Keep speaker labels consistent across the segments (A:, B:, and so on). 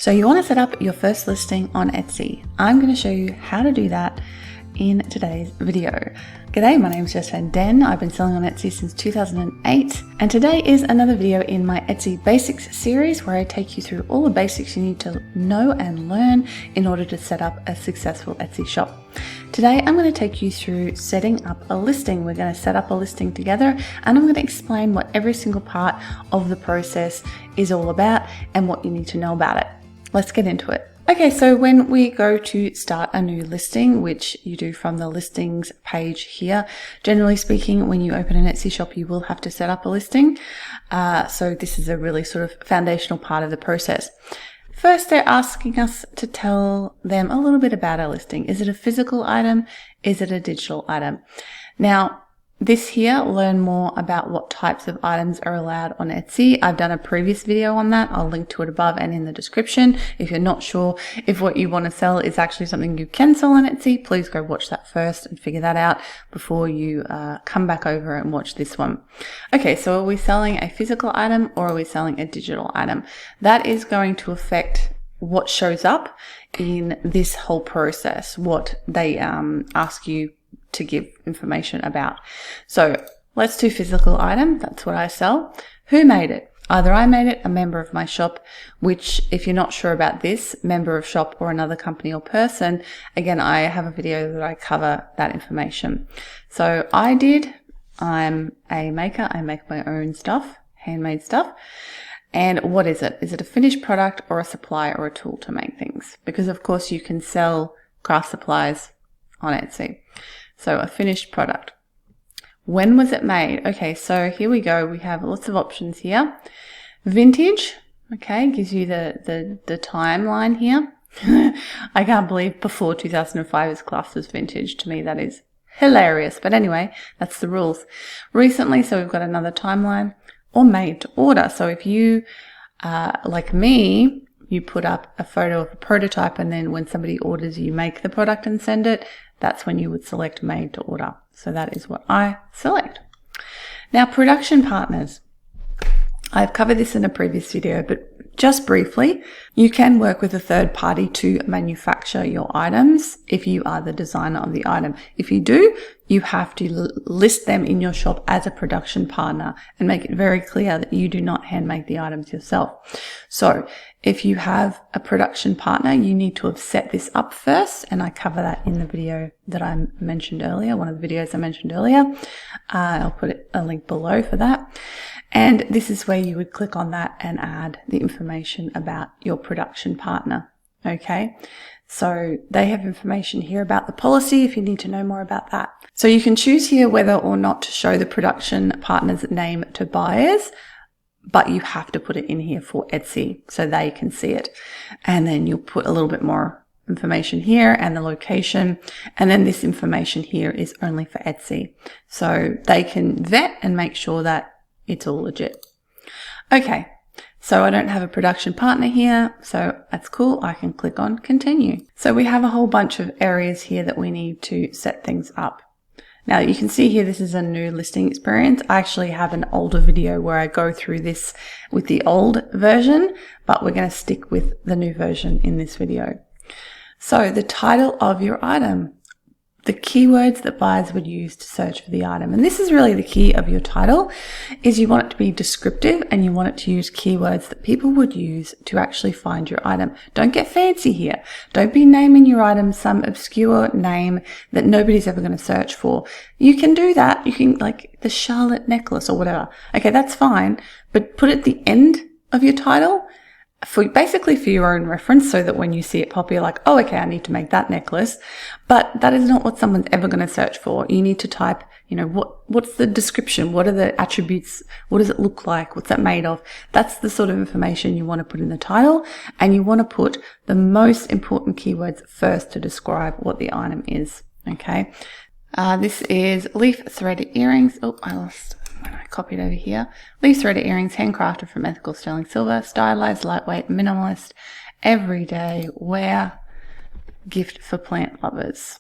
A: So you want to set up your first listing on Etsy. I'm going to show you how to do that in today's video. G'day, my name is Jess and I've been selling on Etsy since 2008, and today is another video in my Etsy Basics series where I take you through all the basics you need to know and learn in order to set up a successful Etsy shop. Today I'm going to take you through setting up a listing. We're going to set up a listing together, and I'm going to explain what every single part of the process is all about and what you need to know about it. Let's get into it. Okay, so when we go to start a new listing, which you do from the listings page here, generally speaking, when you open an Etsy shop, you will have to set up a listing. So this is a really sort of foundational part of the process. First, they're asking us to tell them a little bit about our listing. Is it a physical item? Is it a digital item? Now, this here, learn more about what types of items are allowed on Etsy. I've done a previous video on that. I'll link to it above and in the description. If you're not sure if what you want to sell is actually something you can sell on Etsy, please go watch that first and figure that out before you come back over and watch this one. Okay, so are we selling a physical item or are we selling a digital item? That is going to affect what shows up in this whole process, what they ask you to give information about. So let's do physical item. That's what I sell. Who made it? Either I made it, a member of my shop, which if you're not sure about this, member of shop or another company or person, again, I have a video that I cover that information. So I did. I'm a maker. I make my own stuff, handmade stuff. And what is it? Is it a finished product or a supply or a tool to make things? Because of course you can sell craft supplies on Etsy. So a finished product. When was it made? Okay, so here we go. We have lots of options here. Vintage, okay, gives you the timeline here. I can't believe before 2005 is classed as vintage. To me, that is hilarious. But anyway, that's the rules. Recently, so we've got another timeline, or made to order. So if you, like me, you put up a photo of a prototype, and then when somebody orders, you make the product and send it. That's when you would select made to order. So that is what I select. Now, production partners. I've covered this in a previous video, but just briefly, you can work with a third party to manufacture your items if you are the designer of the item. If you do, you have to list them in your shop as a production partner and make it very clear that you do not handmake the items yourself. So if you have a production partner, you need to have set this up first, and I cover that in the video that I mentioned earlier, one of the videos I mentioned earlier. I'll put a link below for that. And this is where you would click on that and add the information about your production partner. Okay, so they have information here about the policy if you need to know more about that. So you can choose here whether or not to show the production partner's name to buyers, but you have to put it in here for Etsy so they can see it. And then you'll put a little bit more information here and the location. And then this information here is only for Etsy. So they can vet and make sure that it's all legit. Okay, so I don't have a production partner here, so that's cool. I can click on continue. So we have a whole bunch of areas here that we need to set things up. Now you can see here, this is a new listing experience. I actually have an older video where I go through this with the old version, but we're going to stick with the new version in this video. So the title of your item, the keywords that buyers would use to search for the item. And this is really the key of your title, is you want it to be descriptive and you want it to use keywords that people would use to actually find your item. Don't get fancy here. Don't be naming your item some obscure name that nobody's ever going to search for. You can do that. You can, like the Charlotte necklace or whatever. Okay, that's fine. But put it at the end of your title, basically for your own reference, so that when you see it pop, you're like, oh, okay, I need to make that necklace. But that is not what someone's ever going to search for. You need to type, you know, what's the description? What are the attributes? What does it look like? What's that made of? That's the sort of information you want to put in the title, and you want to put the most important keywords first to describe what the item is. Okay. This is leaf thread earrings. Oh, I lost when I copied over here. Leaf thread earrings, handcrafted from ethical sterling silver, stylized, lightweight, minimalist, everyday wear, gift for plant lovers.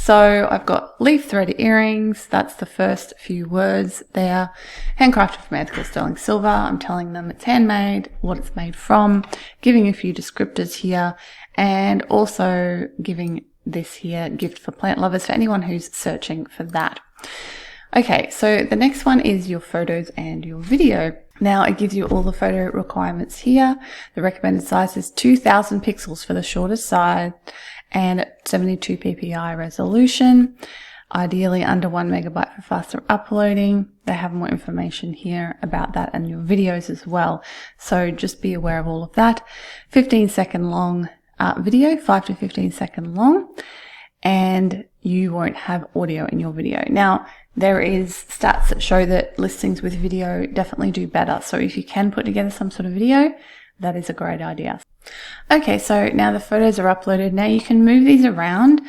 A: So I've got leaf thread earrings. That's the first few words there. Handcrafted from ethical sterling silver. I'm telling them it's handmade, what it's made from, giving a few descriptors here, and also giving this here gift for plant lovers for anyone who's searching for that. Okay, so the next one is your photos and your video. Now it gives you all the photo requirements here. The recommended size is 2000 pixels for the shortest side and 72 ppi resolution. Ideally under 1 megabyte for faster uploading. They have more information here about that and your videos as well. So just be aware of all of that. 15-second long video, 5 to 15 second long, and you won't have audio in your video. Now, there is stats that show that listings with video definitely do better. So if you can put together some sort of video, that is a great idea. Okay, so now the photos are uploaded. Now you can move these around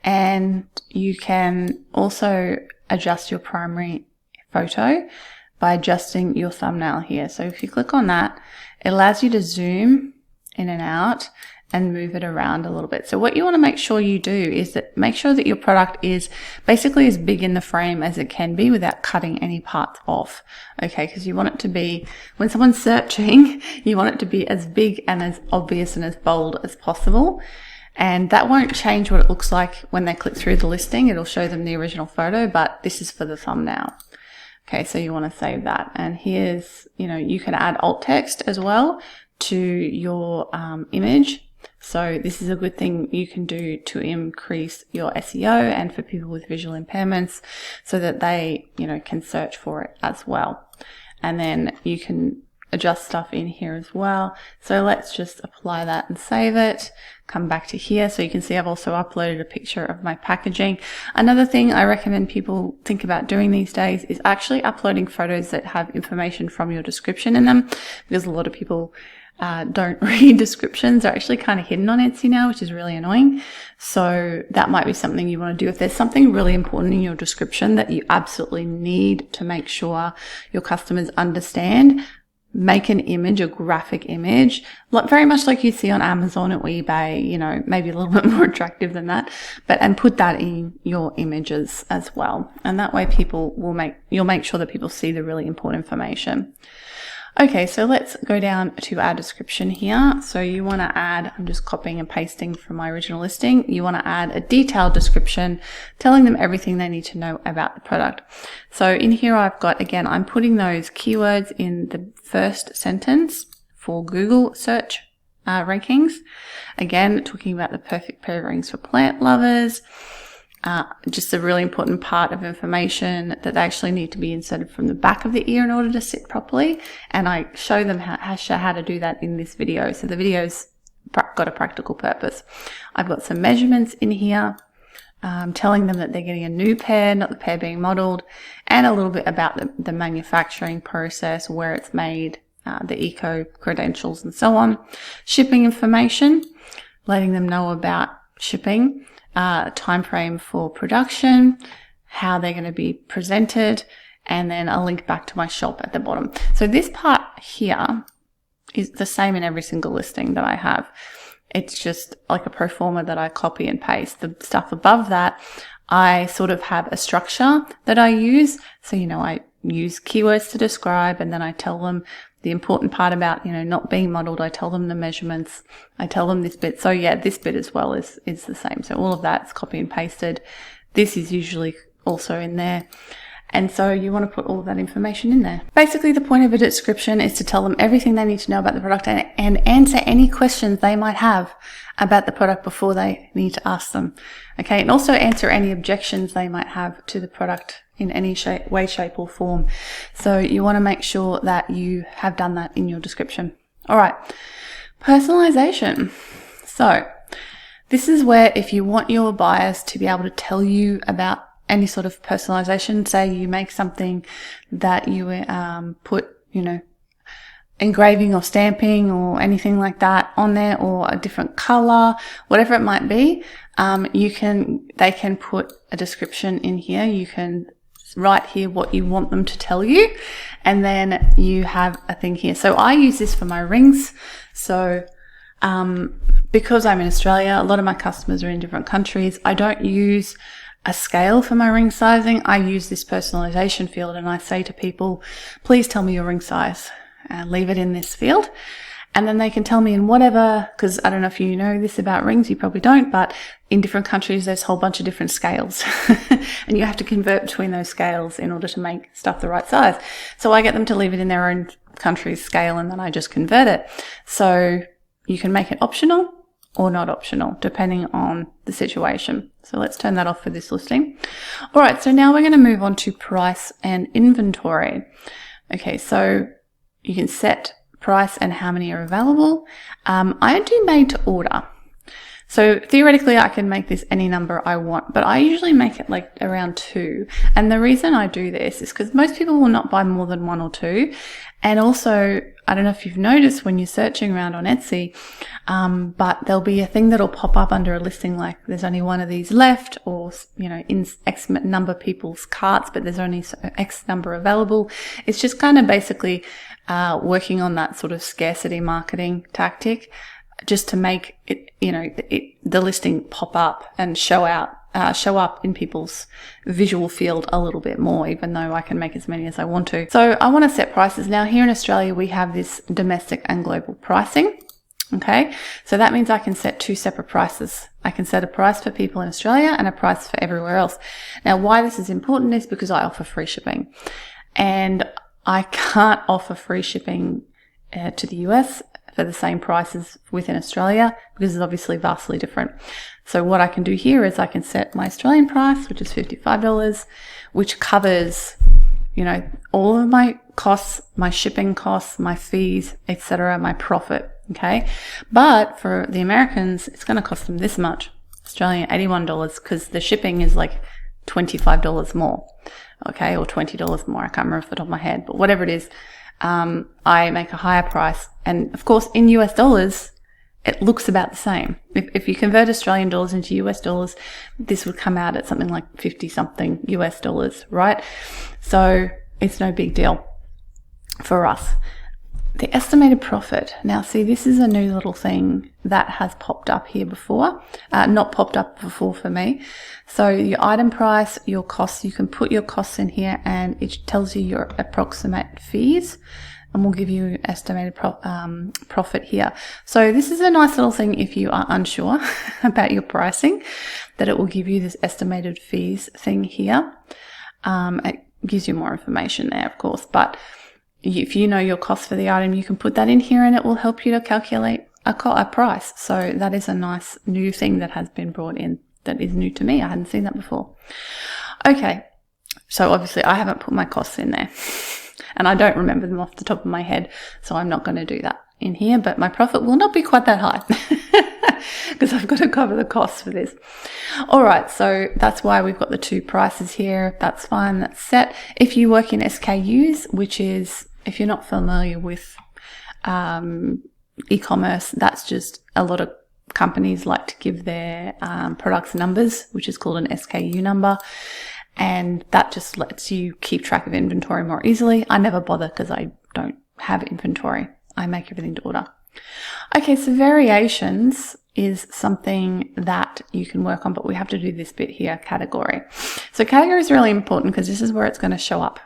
A: and you can also adjust your primary photo by adjusting your thumbnail here. So if you click on that, it allows you to zoom in and out and move it around a little bit. So what you want to make sure you do is that make sure that your product is basically as big in the frame as it can be without cutting any parts off. Okay, because you want it to be, when someone's searching, you want it to be as big and as obvious and as bold as possible. And that won't change what it looks like when they click through the listing. It'll show them the original photo, but this is for the thumbnail. Okay, so you want to save that. And here's, you can add alt text as well to your image. So this is a good thing you can do to increase your SEO and for people with visual impairments so that they, can search for it as well. And then you can adjust stuff in here as well. So let's just apply that and save it. Come back to here. So you can see I've also uploaded a picture of my packaging. Another thing I recommend people think about doing these days is actually uploading photos that have information from your description in them, because a lot of people don't read descriptions. They're actually kind of hidden on Etsy now, which is really annoying. So that might be something you want to do. If there's something really important in your description that you absolutely need to make sure your customers understand, make an image, a graphic image, very much like you see on Amazon or eBay, maybe a little bit more attractive than that, and put that in your images as well. And that way you'll make sure that people see the really important information. Okay, so let's go down to our description here. So you want to add, I'm just copying and pasting from my original listing. You want to add a detailed description telling them everything they need to know about the product. So in here I've got, again, I'm putting those keywords in the first sentence for Google search rankings. Again, talking about the perfect pair of rings for plant lovers. Just a really important part of information that they actually need to be inserted from the back of the ear in order to sit properly. And I show them how to do that in this video. So the video's got a practical purpose. I've got some measurements in here, telling them that they're getting a new pair, not the pair being modeled, and a little bit about the manufacturing process, where it's made, the eco credentials and so on. Shipping information, letting them know about shipping. Time frame for production, how they're going to be presented, and then a link back to my shop at the bottom. So this part here is the same in every single listing that I have. It's just like a pro forma that I copy and paste. The stuff above that, I sort of have a structure that I use. So, I use keywords to describe, and then I tell them the important part about, not being modeled. I tell them the measurements. I tell them this bit. So yeah, this bit as well is the same. So all of that's copy and pasted. This is usually also in there. And so you want to put all of that information in there. Basically, the point of a description is to tell them everything they need to know about the product and answer any questions they might have about the product before they need to ask them. Okay. And also answer any objections they might have to the product in any way, shape or form. So you want to make sure that you have done that in your description. All right. Personalization. So this is where if you want your buyers to be able to tell you about any sort of personalization, say you make something that you put, engraving or stamping or anything like that on there, or a different color, whatever it might be, they can put a description in here. You can write here what you want them to tell you, and then you have a thing here. So I use this for my rings. So because I'm in Australia, a lot of my customers are in different countries. I don't use a scale for my ring sizing, I use this personalization field and I say to people, please tell me your ring size and leave it in this field. And then they can tell me in whatever, because I don't know if you know this about rings, you probably don't, but in different countries, there's a whole bunch of different scales and you have to convert between those scales in order to make stuff the right size. So I get them to leave it in their own country's scale and then I just convert it. So you can make it optional or not optional, depending on the situation. So let's turn that off for this listing. All right, so now we're going to move on to price and inventory. Okay, so you can set price and how many are available. I do made to order. So theoretically, I can make this any number I want, but I usually make it like around 2. And the reason I do this is because most people will not buy more than 1 or 2. And also, I don't know if you've noticed when you're searching around on Etsy, but there'll be a thing that'll pop up under a listing like there's only 1 of these left, or, you know, in X number of people's carts, but there's only X number available. It's just kind of basically working on that sort of scarcity marketing tactic, just to make it, you know, the listing pop up and show up in people's visual field a little bit more, even though I can make as many as I want to. So I want to set prices. Now here in Australia, we have this domestic and global pricing. Okay. So that means I can set 2 separate prices. I can set a price for people in Australia and a price for everywhere else. Now, why this is important is because I offer free shipping, and I can't offer free shipping to the US for the same prices within Australia, because it's obviously vastly different. So what I can do here is I can set my Australian price, which is $55, which covers, you know, all of my costs, my shipping costs, my fees, etc., my profit. Okay. But for the Americans, it's going to cost them this much, Australian $81, because the shipping is like $25 more. Okay. Or $20 more. I can't remember off the top of my head, but whatever it is, I make a higher price. And of course, in US dollars, it looks about the same. If you convert Australian dollars into US dollars, this would come out at something like 50 something US dollars, right? So it's no big deal for us. The estimated profit. Now, see, this is a new little thing that has popped up here before. Not popped up before for me. So your item price, your costs, you can put your costs in here and it tells you your approximate fees, and we'll give you estimated profit here. So this is a nice little thing if you are unsure about your pricing, that it will give you this estimated fees thing here. It gives you more information there, of course, but if you know your cost for the item, you can put that in here and it will help you to calculate a price. So that is a nice new thing that has been brought in that is new to me. I hadn't seen that before. Okay, so obviously I haven't put my costs in there and I don't remember them off the top of my head, so I'm not going to do that in here, but my profit will not be quite that high because I've got to cover the costs for this. All right, so that's why we've got the 2 prices here. That's fine, that's set. If you work in SKUs, which is, if you're not familiar with e-commerce, that's just a lot of companies like to give their products numbers, which is called an SKU number. And that just lets you keep track of inventory more easily. I never bother because I don't have inventory. I make everything to order. Okay, so variations is something that you can work on, but we have to do this bit here, category. So category is really important because this is where it's going to show up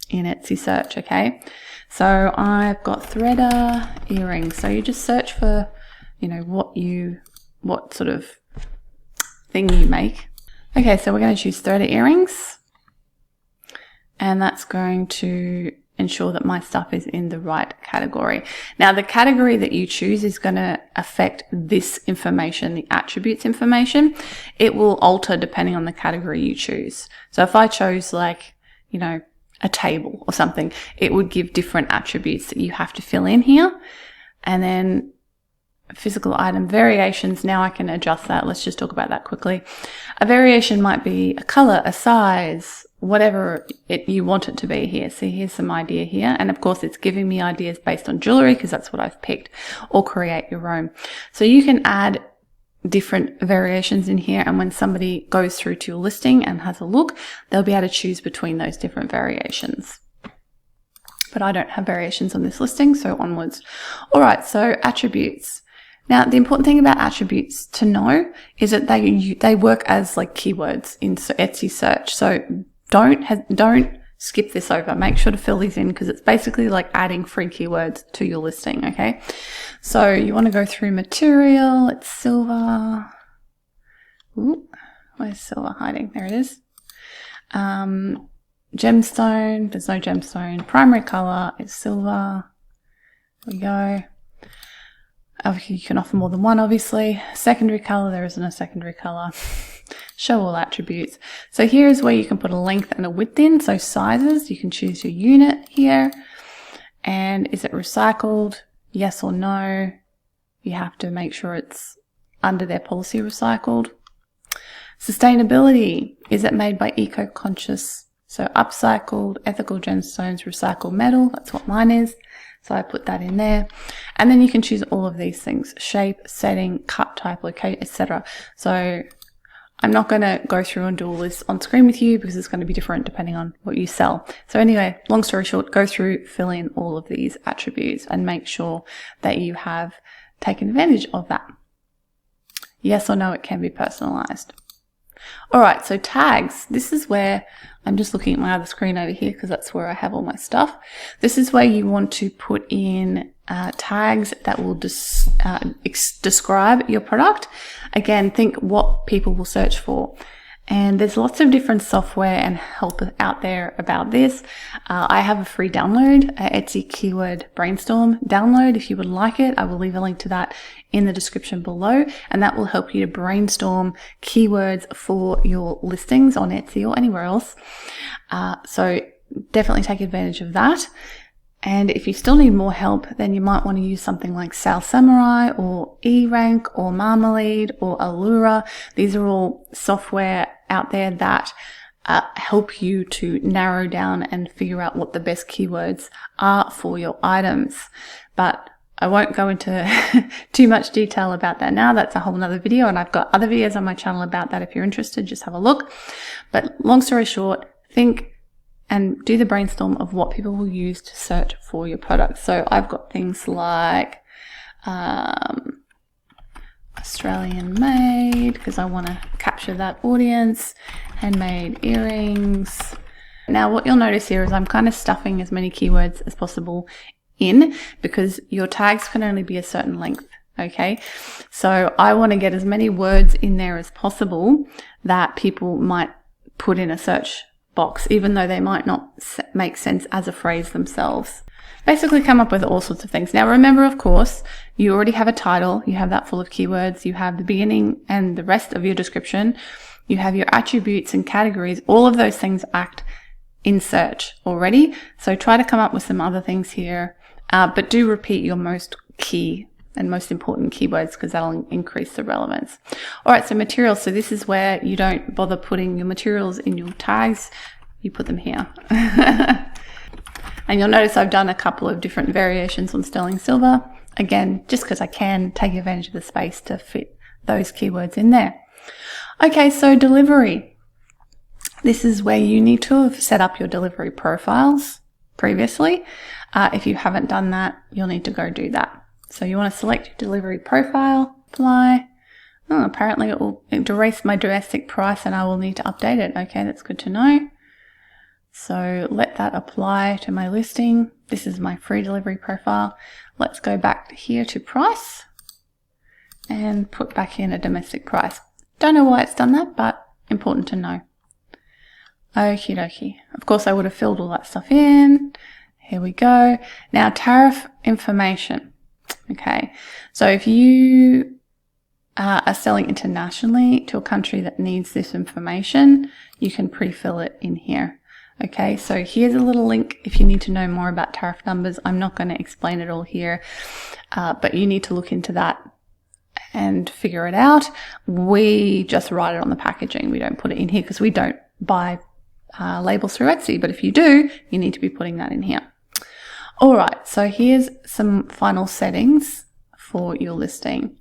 A: in Etsy search, okay? So I've got threader earrings. So you just search for, you know, what sort of thing you make. Okay, so we're going to choose threader earrings, and that's going to ensure that my stuff is in the right category. Now, the category that you choose is going to affect this information, the attributes information. It will alter depending on the category you choose. So if I chose like, you know, a table or something, it would give different attributes that you have to fill in here. And then physical item variations, now I can adjust that. Let's just talk about that quickly. A variation might be a color, a size, whatever you want it to be here. So here's some idea here. And of course, it's giving me ideas based on jewelry because that's what I've picked, or create your own. So you can add different variations in here. And when somebody goes through to your listing and has a look, they'll be able to choose between those different variations. But I don't have variations on this listing, so onwards. All right, so attributes. Now, the important thing about attributes to know is that they work as like keywords in Etsy search. So don't skip this over. Make sure to fill these in because it's basically like adding free keywords to your listing, okay? So you want to go through material. It's silver. Ooh, where's silver hiding? There it is. Gemstone. There's no gemstone. Primary color is silver. There we go. You can offer more than one, obviously. Secondary color, there isn't a secondary color. Show all attributes. So here's where you can put a length and a width in. So sizes, you can choose your unit here. And is it recycled? Yes or no. You have to make sure it's under their policy recycled. Sustainability, is it made by eco-conscious? So upcycled, ethical gemstones, recycled metal, that's what mine is. So I put that in there. And then you can choose all of these things: shape, setting, cut type, location, etc. So I'm not going to go through and do all this on screen with you because it's going to be different depending on what you sell. So anyway, long story short, go through, fill in all of these attributes and make sure that you have taken advantage of that. Yes or no, it can be personalized. All right, so tags. This is where I'm just looking at my other screen over here because that's where I have all my stuff. This is where you want to put in tags that will describe your product. Again, think what people will search for. And there's lots of different software and help out there about this. I have a free download, Etsy Keyword Brainstorm download. If you would like it, I will leave a link to that in the description below. And that will help you to brainstorm keywords for your listings on Etsy or anywhere else. So definitely take advantage of that. And if you still need more help, then you might want to use something like Sal Samurai or eRank or Marmalade or Allura. These are all software out there that help you to narrow down and figure out what the best keywords are for your items. But I won't go into too much detail about that now. That's a whole nother video, and I've got other videos on my channel about that. If you're interested, just have a look. But long story short, think and do the brainstorm of what people will use to search for your products. So I've got things like Australian made, because I want to capture that audience, handmade earrings. Now what you'll notice here is I'm kind of stuffing as many keywords as possible in because your tags can only be a certain length. Okay, so I want to get as many words in there as possible that people might put in a search box, even though they might not make sense as a phrase themselves. Basically come up with all sorts of things. Now remember, of course, you already have a title, you have that full of keywords, you have the beginning and the rest of your description, you have your attributes and categories. All of those things act in search already. So try to come up with some other things here, but do repeat your most key and most important keywords because that'll increase the relevance. All right, so materials. So this is where you don't bother putting your materials in your tags. You put them here. And you'll notice I've done a couple of different variations on sterling silver. Again, just because I can take advantage of the space to fit those keywords in there. Okay, so delivery. This is where you need to have set up your delivery profiles previously. If you haven't done that, you'll need to go do that. So you want to select your delivery profile, apply. Oh, apparently it will erase my domestic price and I will need to update it. Okay, that's good to know. So let that apply to my listing. This is my free delivery profile. Let's go back here to price and put back in a domestic price. Don't know why it's done that, but important to know. Okie dokie. Of course, I would have filled all that stuff in. Here we go. Now, tariff information. Okay, so if you are selling internationally to a country that needs this information, you can pre-fill it in here. Okay, so here's a little link if you need to know more about tariff numbers. I'm not going to explain it all here, but you need to look into that and figure it out. We just write it on the packaging. We don't put it in here because we don't buy labels through Etsy, but if you do, you need to be putting that in here. All right, so here's some final settings for your listing.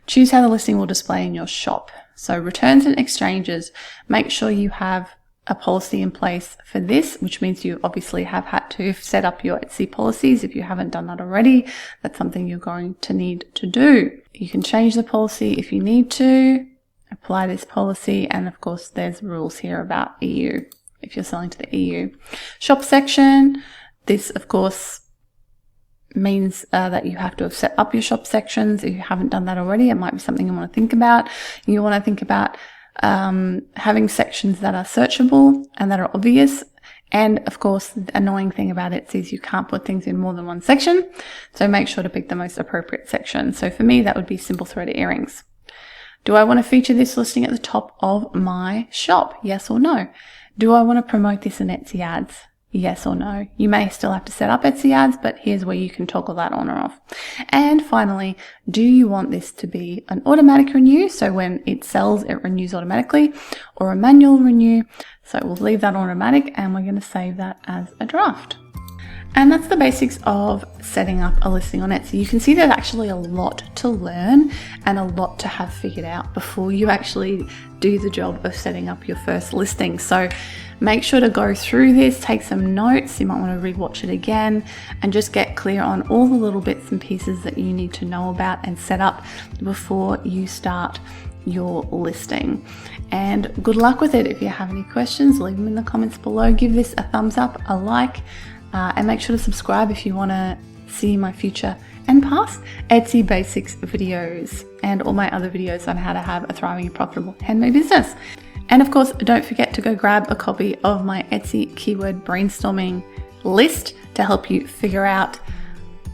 A: Choose how the listing will display in your shop. So returns and exchanges, make sure you have a policy in place for this, which means you obviously have had to set up your Etsy policies. If you haven't done that already, that's something you're going to need to do. You can change the policy if you need to, apply this policy, and of course there's rules here about EU if you're selling to the EU. Shop section, this of course means that you have to have set up your shop sections. If you haven't done that already, it might be something you want to think about. You want to think about having sections that are searchable and that are obvious. And of course, the annoying thing about Etsy is you can't put things in more than one section. So make sure to pick the most appropriate section. So for me, that would be simple threaded earrings. Do I want to feature this listing at the top of my shop? Yes or no? Do I want to promote this in Etsy ads? Yes or no? You may still have to set up Etsy ads, but here's where you can toggle that on or off. And finally, do you want this to be an automatic renew? So when it sells, it renews automatically, or a manual renew. So we'll leave that automatic, and we're going to save that as a draft. And that's the basics of setting up a listing on Etsy. You can see there's actually a lot to learn and a lot to have figured out before you actually do the job of setting up your first listing. So make sure to go through this, take some notes. You might want to rewatch it again and just get clear on all the little bits and pieces that you need to know about and set up before you start your listing. And good luck with it. If you have any questions, leave them in the comments below. Give this a thumbs up, a like, and make sure to subscribe if you want to see my future and past Etsy basics videos and all my other videos on how to have a thriving and profitable handmade business. And of course, don't forget to go grab a copy of my Etsy keyword brainstorming list to help you figure out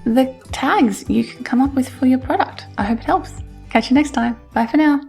A: the tags you can come up with for your product. I hope it helps. Catch you next time. Bye for now.